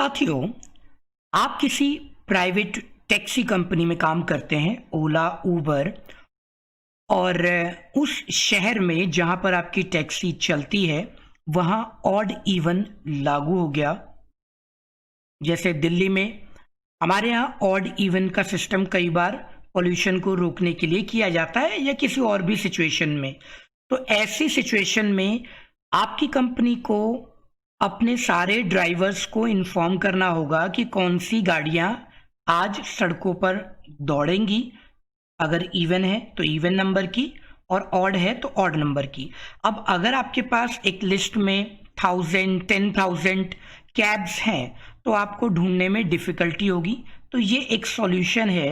साथियों, आप किसी प्राइवेट टैक्सी कंपनी में काम करते हैं, ओला, उबर, और उस शहर में जहां पर आपकी टैक्सी चलती है वहां ऑड इवन लागू हो गया। जैसे दिल्ली में हमारे यहाँ ऑड इवन का सिस्टम कई बार पॉल्यूशन को रोकने के लिए किया जाता है या किसी और भी सिचुएशन में। तो ऐसी सिचुएशन में आपकी कंपनी को अपने सारे ड्राइवर्स को इन्फॉर्म करना होगा कि कौन सी गाड़ियां आज सड़कों पर दौड़ेंगी। अगर इवन है तो इवन नंबर की और ऑड है तो ऑड नंबर की। अब अगर आपके पास एक लिस्ट में 1000 10,000 कैब्स हैं तो आपको ढूंढने में डिफिकल्टी होगी। तो ये एक सॉल्यूशन है।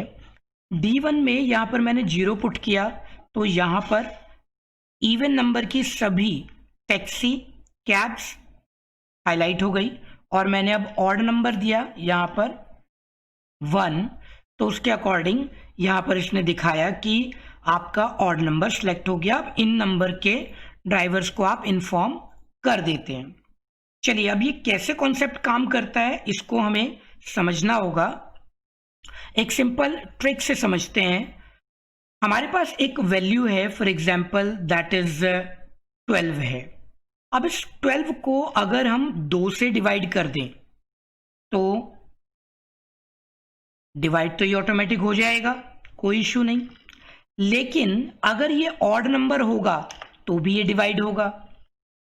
D1 में यहाँ पर मैंने 0 पुट किया तो यहाँ पर इवन नंबर की सभी टैक्सी कैब्स हाईलाइट हो गई और मैंने अब ऑड नंबर दिया यहाँ पर 1, तो उसके अकॉर्डिंग यहाँ पर इसने दिखाया कि आपका ऑड नंबर सेलेक्ट हो गया। अब इन नंबर के ड्राइवर्स को आप इन्फॉर्म कर देते हैं। चलिए, अब ये कैसे कॉन्सेप्ट काम करता है इसको हमें समझना होगा। एक सिंपल ट्रिक से समझते हैं। हमारे पास एक वैल्यू है, फॉर एग्जाम्पल दैट इज 12 है। अब इस 12 को अगर हम 2 से डिवाइड कर दें तो डिवाइड तो ये ऑटोमेटिक हो जाएगा, कोई इशू नहीं। लेकिन अगर ये ऑड नंबर होगा तो भी ये डिवाइड होगा।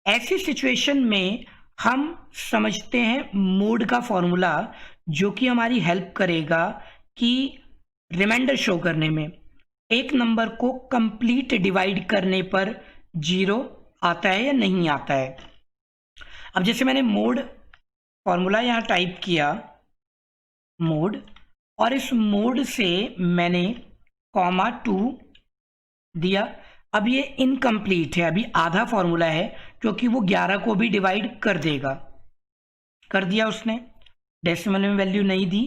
ऐसी सिचुएशन में हम समझते हैं मोड का फॉर्मूला, जो कि हमारी हेल्प करेगा कि रिमाइंडर शो करने में एक नंबर को कंप्लीट डिवाइड करने पर 0 आता है या नहीं आता है। अब जैसे मैंने मोड फॉर्मूला यहाँ टाइप किया, मोड, और इस मोड से मैंने (2) दिया। अब ये इनकम्प्लीट है, अभी आधा फॉर्मूला है, क्योंकि वो 11 को भी डिवाइड कर देगा। कर दिया उसने, डेसिमल में वैल्यू नहीं दी।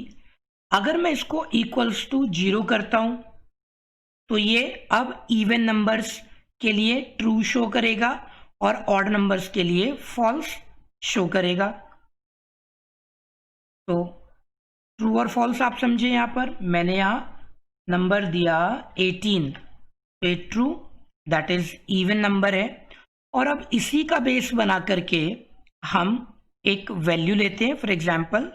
अगर मैं इसको इक्वल्स टू 0 करता हूं तो ये अब इवन नंबर्स के लिए ट्रू शो करेगा और ऑड नंबर्स के लिए फॉल्स शो करेगा। तो ट्रू और फॉल्स आप समझे। यहां पर मैंने यहां नंबर दिया 18, तो true, that is even number है। और अब इसी का बेस बना करके हम एक वैल्यू लेते हैं। फॉर एग्जाम्पल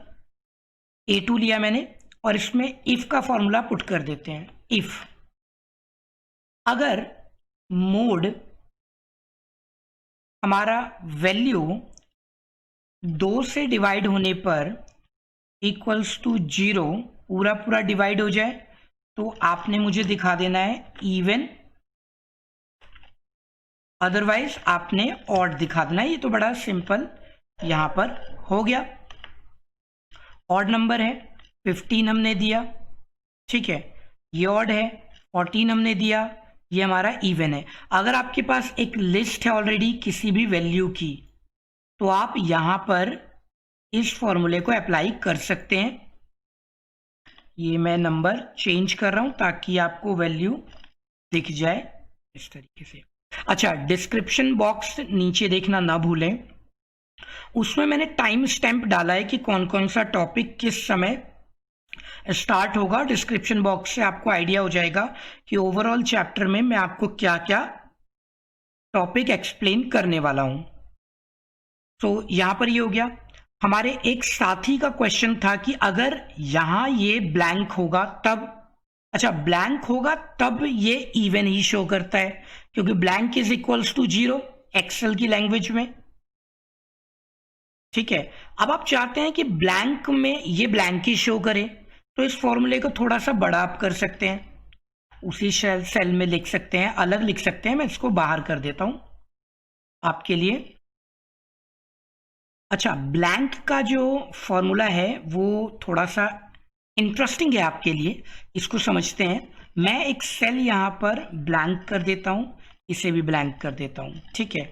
A2 लिया मैंने और इसमें इफ का फॉर्मूला पुट कर देते हैं। इफ अगर मोड हमारा वैल्यू 2 से डिवाइड होने पर इक्वल्स टू 0 पूरा डिवाइड हो जाए तो आपने मुझे दिखा देना है इवन, अदरवाइज आपने ऑड दिखा देना है। ये तो बड़ा सिंपल यहां पर हो गया। ऑड नंबर है 15 हमने दिया, ठीक है, ये ऑड है। 14 हमने दिया, ये हमारा इवन है। अगर आपके पास एक लिस्ट है ऑलरेडी किसी भी वैल्यू की तो आप यहां पर इस फॉर्मूले को अप्लाई कर सकते हैं। ये मैं नंबर चेंज कर रहा हूं ताकि आपको वैल्यू दिख जाए इस तरीके से। अच्छा, डिस्क्रिप्शन बॉक्स नीचे देखना ना भूलें, उसमें मैंने टाइम स्टैम्प डाला है कि कौन कौन सा टॉपिक किस समय स्टार्ट होगा। डिस्क्रिप्शन बॉक्स से आपको आइडिया हो जाएगा कि ओवरऑल चैप्टर में मैं आपको क्या क्या टॉपिक एक्सप्लेन करने वाला हूं। तो यहां पर ये हो गया। हमारे एक साथी का क्वेश्चन था कि अगर यहां ये ब्लैंक होगा तब, अच्छा ब्लैंक होगा तब ये इवन ही शो करता है, क्योंकि blank is equals to 0 Excel की लैंग्वेज में, ठीक है। अब आप चाहते हैं कि ब्लैंक में ये ब्लैंक ही शो करे, तो इस फॉर्मूले को थोड़ा सा बड़ा आप कर सकते हैं, उसी सेल में लिख सकते हैं, अलग लिख सकते हैं। मैं इसको बाहर कर देता हूं आपके लिए। अच्छा, ब्लैंक का जो फॉर्मूला है वो थोड़ा सा इंटरेस्टिंग है आपके लिए, इसको समझते हैं। मैं एक सेल यहां पर ब्लैंक कर देता हूं, इसे भी ब्लैंक कर देता हूं, ठीक है।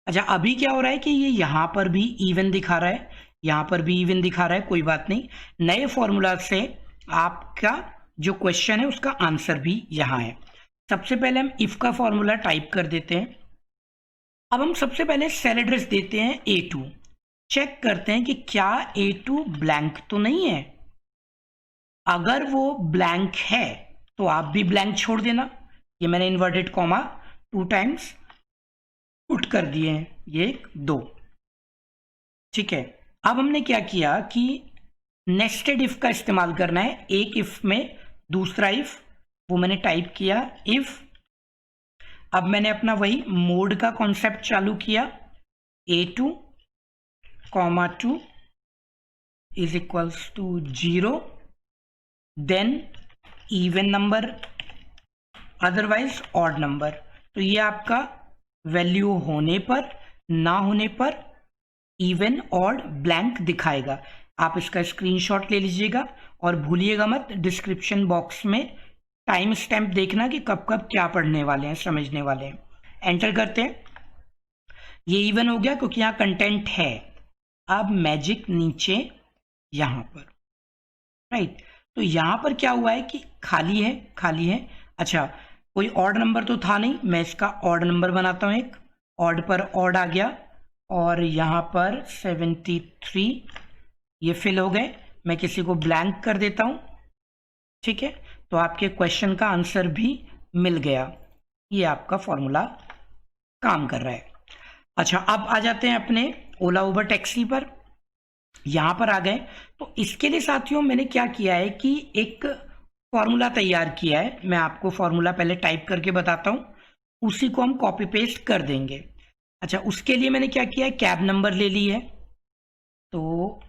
अच्छा, अभी क्या हो रहा है कि ये यहां पर भी इवन दिखा रहा है, यहां पर भी इवन दिखा रहा है, कोई बात नहीं। नए फॉर्मूला से आपका जो क्वेश्चन है उसका आंसर भी यहां है। सबसे पहले हम इफ का फॉर्मूला टाइप कर देते हैं। अब हम सबसे पहले सेल एड्रेस देते हैं A2। चेक करते हैं कि क्या A2 ब्लैंक तो नहीं है। अगर वो ब्लैंक है तो आप भी ब्लैंक छोड़ देना। ये मैंने इन्वर्टेड कॉमा 2 टाइम्स पुट कर दिए हैं, ये 2। ठीक है, अब हमने क्या किया कि नेस्टेड इफ का इस्तेमाल करना है। एक इफ में दूसरा इफ, वो मैंने टाइप किया इफ। अब मैंने अपना वही मोड का कॉन्सेप्ट चालू किया, A2 2 is equals to 0, then even number otherwise odd number. तो ये आपका वैल्यू होने पर, ना होने पर इवन ऑड ब्लैंक दिखाएगा। आप इसका स्क्रीनशॉट ले लीजिएगा और भूलिएगा मत डिस्क्रिप्शन बॉक्स में टाइम स्टैम्प देखना कि कब कब क्या पढ़ने वाले हैं, समझने वाले हैं। एंटर करते हैं, ये इवन हो गया क्योंकि यहाँ कंटेंट है। अब मैजिक नीचे यहाँ पर, राइट। तो यहाँ पर क्या हुआ है कि खाली है, खाली है। अच्छा, कोई ऑड नंबर तो था नहीं, मैं इसका ऑड नंबर बनाता हूँ। एक ऑड पर ऑड आ गया और यहाँ पर 73 ये फिल हो गए। मैं किसी को ब्लैंक कर देता हूँ, ठीक है। तो आपके क्वेश्चन का आंसर भी मिल गया। ये आपका फॉर्मूला काम कर रहा है। अच्छा, अब आ जाते हैं अपने ओला उबर टैक्सी पर। यहाँ पर आ गए तो इसके लिए साथियों मैंने क्या किया है कि एक फॉर्मूला तैयार किया है। मैं आपको फॉर्मूला पहले टाइप करके बताता हूँ, उसी को हम कॉपी पेस्ट कर देंगे। अच्छा, उसके लिए मैंने क्या किया है, कैब नंबर ले ली है। तो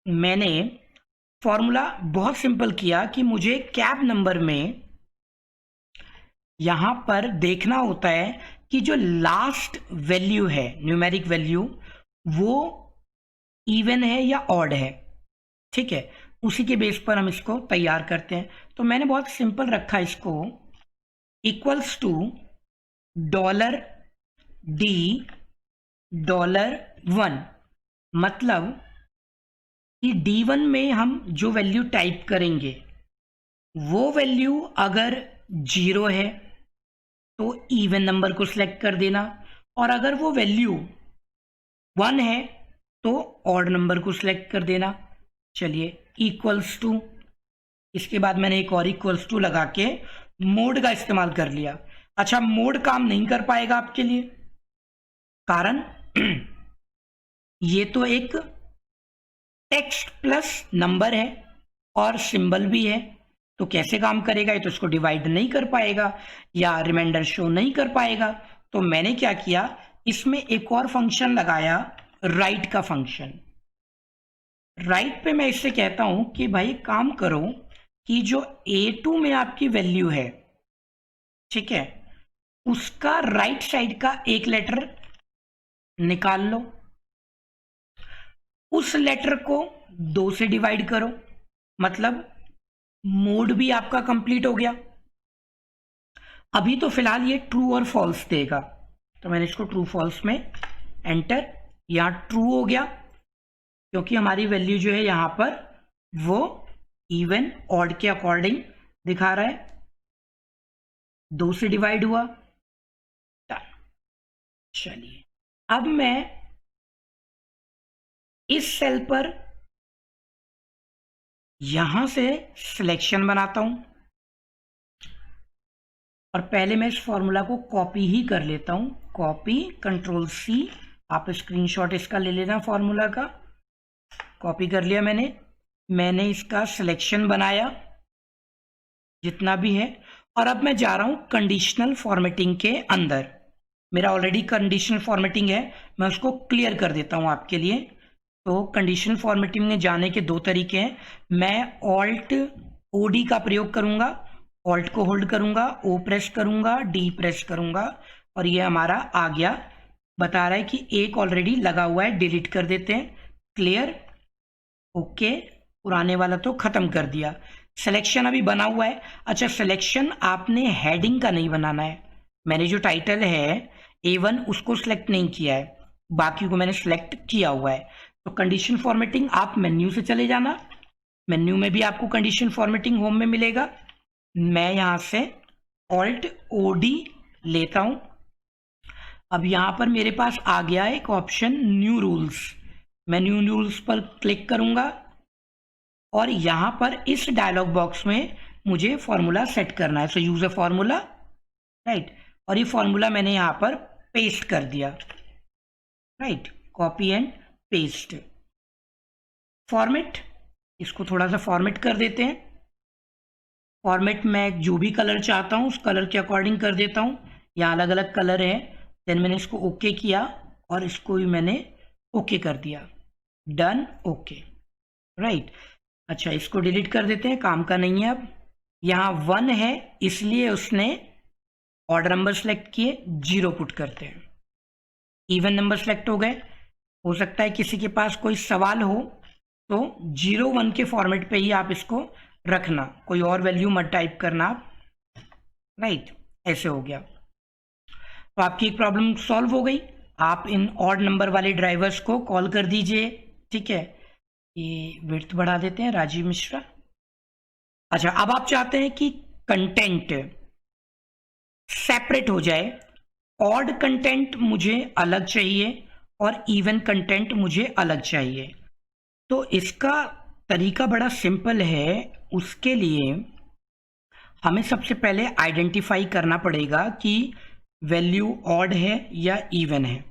मैंने फॉर्मूला बहुत सिंपल किया कि मुझे कैब नंबर में यहां पर देखना होता है कि जो लास्ट वैल्यू है, न्यूमेरिक वैल्यू, वो इवन है या ऑड है। ठीक है, उसी के बेस पर हम इसको तैयार करते हैं। तो मैंने बहुत सिंपल रखा इसको, इक्वल्स टू $D$1। मतलब कि D1 में हम जो वैल्यू टाइप करेंगे वो वैल्यू अगर 0 है तो इवन नंबर को सिलेक्ट कर देना, और अगर वो वैल्यू 1 है तो ऑड नंबर को सिलेक्ट कर देना। चलिए, इक्वल्स टू, इसके बाद मैंने एक और इक्वल्स टू लगा के मोड का इस्तेमाल कर लिया। अच्छा, मोड काम नहीं कर पाएगा आपके लिए, कारण ये तो एक टेक्स्ट प्लस नंबर है और सिंबल भी है, तो कैसे काम करेगा? ये तो इसको डिवाइड नहीं कर पाएगा या रिमाइंडर शो नहीं कर पाएगा। तो मैंने क्या किया, इसमें एक और फंक्शन लगाया, राइट का फंक्शन। राइट पे मैं इससे कहता हूं कि भाई काम करो कि जो A2 में आपकी वैल्यू है, ठीक है, उसका राइट साइड का एक लेटर निकाल लो, उस लेटर को 2 से डिवाइड करो, मतलब मोड भी आपका कंप्लीट हो गया। अभी तो फिलहाल ये ट्रू और फॉल्स देगा, तो मैंने इसको ट्रू फॉल्स में एंटर, यहां ट्रू हो गया क्योंकि हमारी वैल्यू जो है यहां पर वो इवन ऑड के अकॉर्डिंग दिखा रहा है। 2 से डिवाइड हुआ। चलिए, अब मैं इस सेल पर यहां से सिलेक्शन बनाता हूं और पहले मैं इस फॉर्मूला को कॉपी ही कर लेता हूं। कॉपी, कंट्रोल C, आप स्क्रीनशॉट इसका ले लेना फॉर्मूला का। कॉपी कर लिया मैंने इसका सिलेक्शन बनाया जितना भी है, और अब मैं जा रहा हूं कंडीशनल फॉर्मेटिंग के अंदर। मेरा ऑलरेडी कंडीशनल फॉर्मेटिंग है, मैं उसको क्लियर कर देता हूं आपके लिए। तो कंडीशनल फॉर्मेटिंग में जाने के 2 तरीके हैं। मैं ऑल्ट OD का प्रयोग करूंगा, ऑल्ट को होल्ड करूंगा, O प्रेस करूंगा, D प्रेस करूंगा, और ये हमारा आ गया। बता रहा है कि एक ऑलरेडी लगा हुआ है, डिलीट कर देते हैं, क्लियर, ओके। पुराने वाला तो खत्म कर दिया। सिलेक्शन अभी बना हुआ है। अच्छा, सिलेक्शन आपने हेडिंग का नहीं बनाना है। मैंने जो टाइटल है A1 उसको सिलेक्ट नहीं किया है, बाकी को मैंने सिलेक्ट किया हुआ है। तो कंडीशन फॉर्मेटिंग आप मेन्यू से चले जाना, मेन्यू में भी आपको कंडीशन फॉर्मेटिंग होम में मिलेगा। मैं यहां से ऑल्ट OD लेता हूं। अब यहाँ पर मेरे पास आ गया एक ऑप्शन न्यू रूल्स। मैं न्यू रूल्स पर क्लिक करूंगा और यहाँ पर इस डायलॉग बॉक्स में मुझे फॉर्मूला सेट करना है। सो यूज अ फॉर्मूला, राइट। और ये फॉर्मूला मैंने यहाँ पर पेस्ट कर दिया, right. Copy and paste. Format, इसको थोड़ा सा फॉर्मेट कर देते हैं। फॉर्मेट में जो भी कलर चाहता हूँ उस कलर के अकॉर्डिंग कर देता हूँ। यहाँ अलग अलग कलर है। देन मैंने इसको ओके किया और इसको भी मैंने ओके कर दिया। Done, okay, right. अच्छा, इसको डिलीट कर देते हैं, काम का नहीं है अब। यहाँ 1 है इसलिए उसने ऑर्डर नंबर सेलेक्ट किए, 0 पुट करते हैं। इवन नंबर सेलेक्ट हो गए। हो सकता है किसी के पास कोई सवाल हो तो 0 1 के फॉर्मेट पे ही आप इसको रखना, कोई और वैल्यू मत टाइप करना आप, राइट। ऐसे हो गया तो आपकी एक प्रॉब्लम सॉल्व हो गई। आप इन ऑड नंबर वाले ड्राइवर्स को कॉल कर दीजिए, ठीक है। ये विड्थ बढ़ा देते हैं, राजीव मिश्रा। अच्छा, अब आप चाहते हैं कि कंटेंट सेपरेट हो जाए। ऑड कंटेंट मुझे अलग चाहिए और इवन कंटेंट मुझे अलग चाहिए। तो इसका तरीका बड़ा सिंपल है। उसके लिए हमें सबसे पहले आइडेंटिफाई करना पड़ेगा कि वैल्यू ऑड है या इवन है।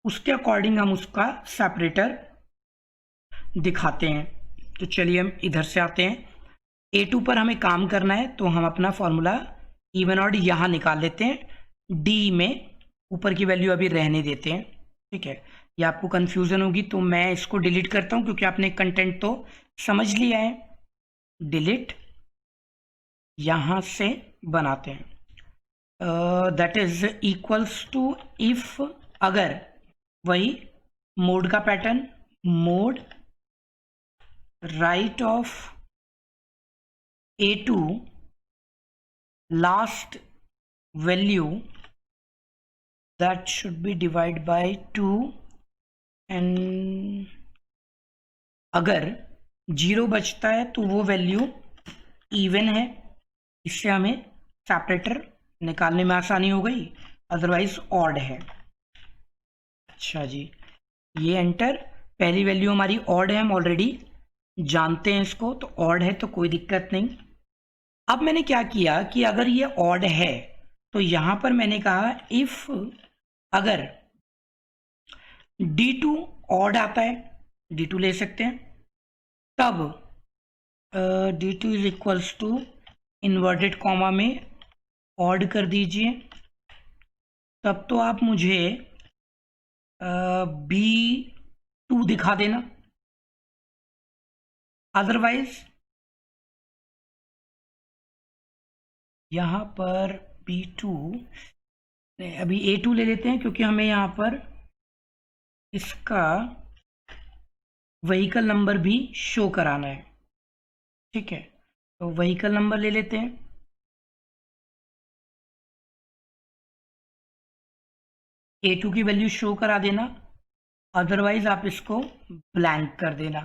उसके अकॉर्डिंग हम उसका सेपरेटर दिखाते हैं। तो चलिए हम इधर से आते हैं। A2 पर हमें काम करना है तो हम अपना फॉर्मूला इवन ऑड यहाँ निकाल लेते हैं। डी में ऊपर की वैल्यू अभी रहने देते हैं, ठीक है। ये आपको कंफ्यूजन होगी तो मैं इसको डिलीट करता हूँ क्योंकि आपने कंटेंट तो समझ लिया है। डिलीट, यहाँ से बनाते हैं that is equals to if, अगर वही मोड का pattern, mode right of A2 last value that should be divided by 2 and अगर 0 बचता है तो वो वैल्यू इवन है। इससे हमें सेपरेटर निकालने में आसानी हो गई, अदरवाइज ऑड है। अच्छा जी, ये एंटर, पहली वैल्यू हमारी ऑड है, हम ऑलरेडी जानते हैं इसको, तो ऑड है तो कोई दिक्कत नहीं। अब मैंने क्या किया कि अगर ये ऑड है तो यहां पर मैंने कहा इफ अगर D2 ऑड आता है, D2 ले सकते हैं, तब D2 is equals to inverted comma में ऑड कर दीजिए। तब तो आप मुझे B2 दिखा देना, अदरवाइज यहां पर B2, अभी A2 ले लेते हैं क्योंकि हमें यहाँ पर इसका व्हीकल नंबर भी शो कराना है, ठीक है। तो व्हीकल नंबर ले लेते हैं। A2 की वैल्यू शो करा देना, अदरवाइज आप इसको ब्लैंक कर देना,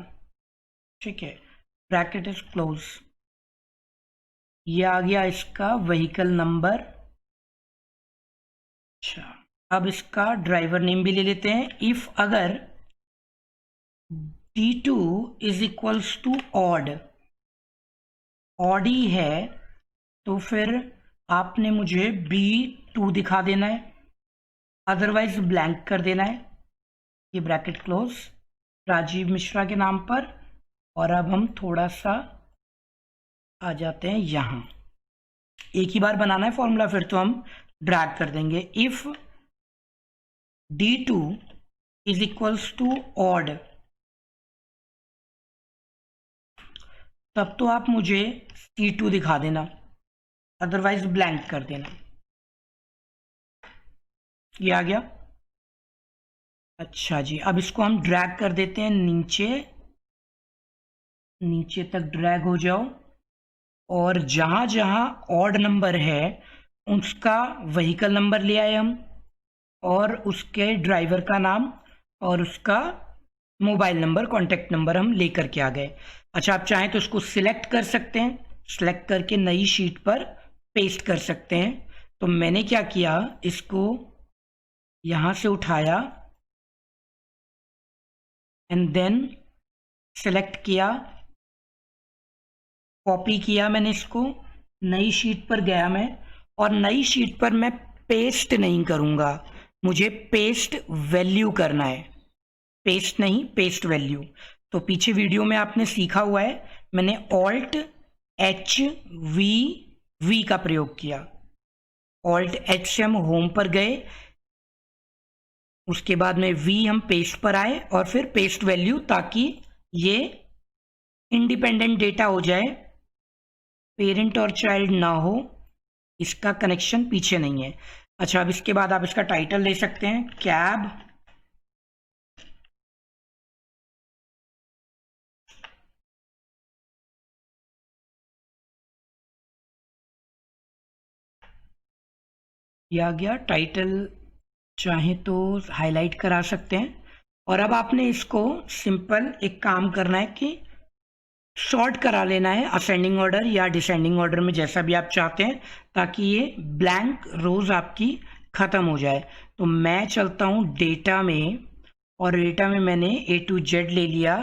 ठीक है। Bracket is close. ये आ गया इसका व्हीकल नंबर। अच्छा, अब इसका ड्राइवर नेम भी ले लेते हैं। इफ अगर D2 is equals to odd, odd ही है, तो फिर आपने मुझे B2 दिखा देना है, अदरवाइज ब्लैंक कर देना है। ये ब्रैकेट क्लोज, राजीव मिश्रा के नाम पर। और अब हम थोड़ा सा आ जाते हैं यहाँ, एक ही बार बनाना है फॉर्मूला, फिर तो हम ड्रैग कर देंगे। If D2 is equals to odd, तब तो आप मुझे C2 दिखा देना, अदरवाइज ब्लैंक कर देना। ये आ गया। अच्छा जी, अब इसको हम ड्रैग कर देते हैं नीचे, नीचे तक ड्रैग हो जाओ, और जहां जहां ऑड नंबर है उसका व्हीकल नंबर ले आए हम, और उसके ड्राइवर का नाम और उसका मोबाइल नंबर, कॉन्टैक्ट नंबर हम लेकर के आ गए। अच्छा, आप चाहें तो उसको सिलेक्ट कर सकते हैं, सिलेक्ट करके नई शीट पर पेस्ट कर सकते हैं। तो मैंने क्या किया, इसको यहाँ से उठाया एंड देन सेलेक्ट किया, कॉपी किया मैंने इसको, नई शीट पर गया मैं, और नई शीट पर मैं पेस्ट नहीं करूँगा, मुझे पेस्ट वैल्यू करना है, पेस्ट नहीं पेस्ट वैल्यू। तो पीछे वीडियो में आपने सीखा हुआ है, मैंने ऑल्ट एच वी का प्रयोग किया। ऑल्ट एच से हम होम पर गए, उसके बाद में वी हम पेस्ट पर आए और फिर पेस्ट वैल्यू, ताकि ये इंडिपेंडेंट डेटा हो जाए, पेरेंट और चाइल्ड ना हो, इसका कनेक्शन पीछे नहीं है। अच्छा, अब इसके बाद आप इसका टाइटल ले सकते हैं, कैब किया गया। टाइटल चाहे तो हाईलाइट करा सकते हैं। और अब आपने इसको सिंपल एक काम करना है कि शॉर्ट करा लेना है, असेंडिंग ऑर्डर या डिसेंडिंग ऑर्डर में, जैसा भी आप चाहते हैं, ताकि ये ब्लैंक रोज आपकी खत्म हो जाए। तो मैं चलता हूँ डेटा में, और डेटा में मैंने A to Z ले लिया,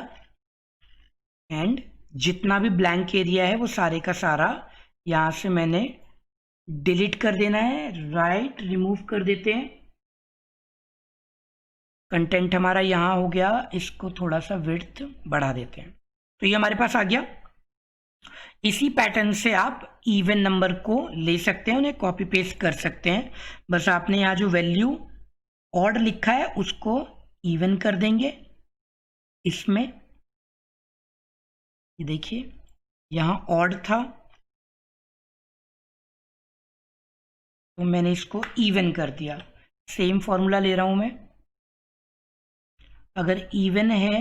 एंड जितना भी ब्लैंक एरिया है वो सारे का सारा यहाँ से मैंने डिलीट कर देना है, राइट रिमूव कर देते हैं। कंटेंट हमारा यहाँ हो गया, इसको थोड़ा सा विड्थ बढ़ा देते हैं, तो ये हमारे पास आ गया। इसी पैटर्न से आप इवन नंबर को ले सकते हैं, उन्हें कॉपी पेस्ट कर सकते हैं। बस आपने यहाँ जो वैल्यू ऑड लिखा है उसको इवन कर देंगे इसमें। ये देखिए यहाँ ऑड था तो मैंने इसको इवन कर दिया। सेम फॉर्मूला ले रहा हूं मैं, अगर इवन है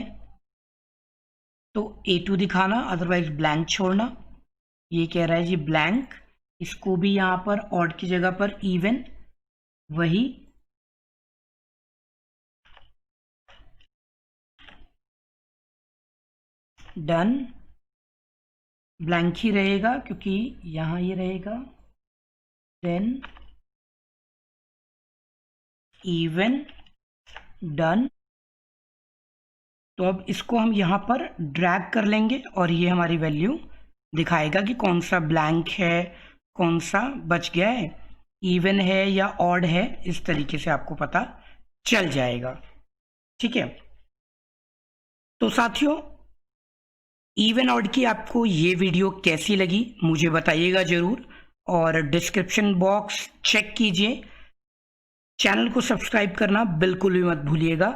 तो A2 दिखाना, अदरवाइज ब्लैंक छोड़ना। ये कह रहा है जी ब्लैंक, इसको भी यहाँ पर ऑड की जगह पर इवन, वही डन। ब्लैंक ही रहेगा क्योंकि यहाँ ये रहेगा, देन इवन, डन। तो अब इसको हम यहाँ पर ड्रैग कर लेंगे और ये हमारी वैल्यू दिखाएगा कि कौन सा ब्लैंक है, कौन सा बच गया है, इवन है या ऑड है, इस तरीके से आपको पता चल जाएगा। ठीक है, तो साथियों इवन ऑड की आपको ये वीडियो कैसी लगी मुझे बताइएगा जरूर, और डिस्क्रिप्शन बॉक्स चेक कीजिए, चैनल को सब्सक्राइब करना बिल्कुल भी मत भूलिएगा।